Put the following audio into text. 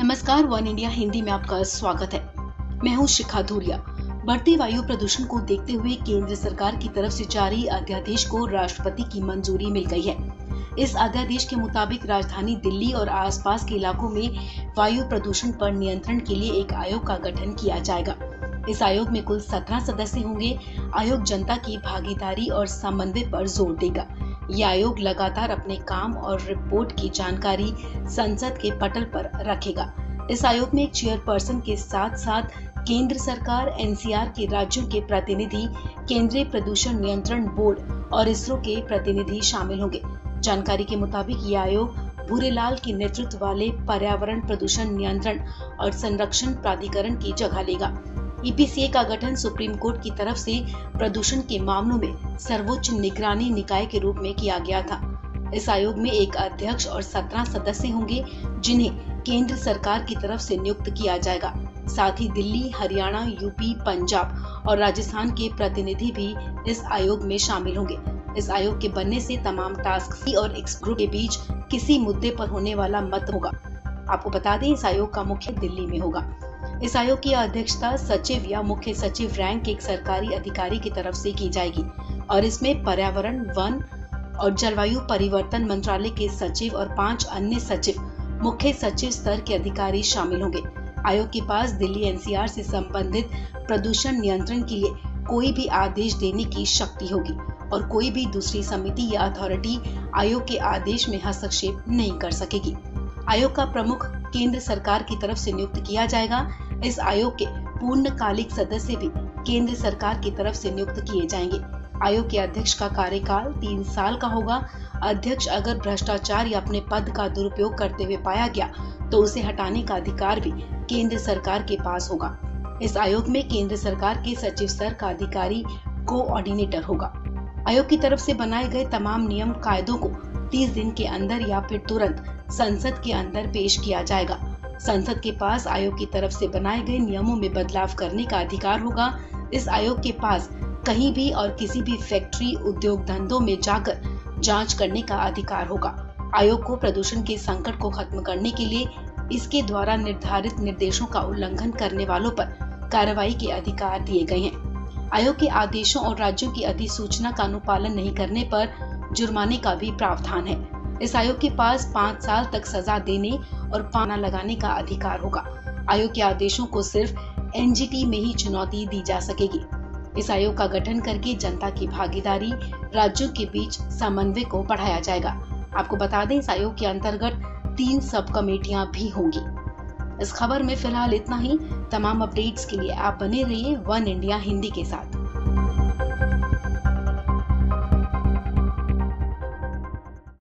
नमस्कार, one India Hindi में आपका स्वागत है। मैं हूं शिखा धूरिया। बढ़ते वायु प्रदूषण को देखते हुए केंद्र सरकार की तरफ से जारी अध्यादेश को राष्ट्रपति की मंजूरी मिल गई है। इस अध्यादेश के मुताबिक राजधानी दिल्ली और आसपास के इलाकों में वायु प्रदूषण पर नियंत्रण के लिए एक आयोग का गठन किया जाएगा। इस आयोग में कुल 17 सदस्य होंगे। आयोग जनता की भागीदारी और समन्वय पर जोर देगा। ये आयोग लगातार अपने काम और रिपोर्ट की जानकारी संसद के पटल पर रखेगा। इस आयोग में एक चेयरपर्सन के साथ साथ केंद्र सरकार, एनसीआर के राज्यों के प्रतिनिधि, केंद्रीय प्रदूषण नियंत्रण बोर्ड और इसरो के प्रतिनिधि शामिल होंगे। जानकारी के मुताबिक ये आयोग भूरेलाल के नेतृत्व वाले पर्यावरण प्रदूषण नियंत्रण और संरक्षण प्राधिकरण की जगह लेगा। ईपीसीए का गठन सुप्रीम कोर्ट की तरफ से प्रदूषण के मामलों में सर्वोच्च निगरानी निकाय के रूप में किया गया था। इस आयोग में एक अध्यक्ष और 17 सदस्य होंगे, जिन्हें केंद्र सरकार की तरफ से नियुक्त किया जाएगा। साथ ही दिल्ली, हरियाणा, यूपी, पंजाब और राजस्थान के प्रतिनिधि भी इस आयोग में शामिल होंगे। इस आयोग के बनने से तमाम टास्क फोर्स और एक्स ग्रुप के बीच किसी मुद्दे पर होने वाला मत होगा। आपको बता दें, इस आयोग का मुख्य दिल्ली में होगा। इस आयोग की अध्यक्षता सचिव या मुख्य सचिव रैंक के एक सरकारी अधिकारी की तरफ से की जाएगी और इसमें पर्यावरण, वन और जलवायु परिवर्तन मंत्रालय के सचिव और 5 अन्य सचिव, मुख्य सचिव स्तर के अधिकारी शामिल होंगे। आयोग के पास दिल्ली एनसीआर से संबंधित प्रदूषण नियंत्रण के लिए कोई भी आदेश देने की शक्ति होगी और कोई भी दूसरी समिति या अथॉरिटी आयोग के आदेश में हस्तक्षेप नहीं कर सकेगी। आयोग का प्रमुख केंद्र सरकार की तरफ से नियुक्त किया जाएगा। इस आयोग के पूर्णकालिक सदस्य भी केंद्र सरकार की तरफ से नियुक्त किए जाएंगे। आयोग के अध्यक्ष का कार्यकाल 3 साल का होगा। अध्यक्ष अगर भ्रष्टाचार या अपने पद का दुरुपयोग करते हुए पाया गया तो उसे हटाने का अधिकार भी केंद्र सरकार के पास होगा। इस आयोग में केंद्र सरकार के सचिव स्तर का अधिकारी कोऑर्डिनेटर होगा। आयोग की तरफ से बनाए गए तमाम नियम कायदों को 30 दिन के अंदर या फिर तुरंत संसद के अंदर पेश किया जाएगा। संसद के पास आयोग की तरफ से बनाए गए नियमों में बदलाव करने का अधिकार होगा। इस आयोग के पास कहीं भी और किसी भी फैक्ट्री, उद्योग धंधों में जाकर जांच करने का अधिकार होगा। आयोग को प्रदूषण के संकट को खत्म करने के लिए इसके द्वारा निर्धारित निर्देशों का उल्लंघन करने वालों पर कार्रवाई के अधिकार दिए गए हैं। आयोग के आदेशों और राज्यों की अधिसूचना का अनुपालन नहीं करने पर जुर्माने का भी प्रावधान है। इस आयोग के पास 5 साल तक सजा देने और पाना लगाने का अधिकार होगा। आयोग के आदेशों को सिर्फ एनजीटी में ही चुनौती दी जा सकेगी। इस आयोग का गठन करके जनता की भागीदारी, राज्यों के बीच समन्वय को बढ़ाया जाएगा। आपको बता दें, इस आयोग के अंतर्गत 3 सब कमेटियां भी होंगी। इस खबर में फिलहाल इतना ही। तमाम अपडेट्स के लिए आप बने रहिए वन इंडिया हिंदी के साथ।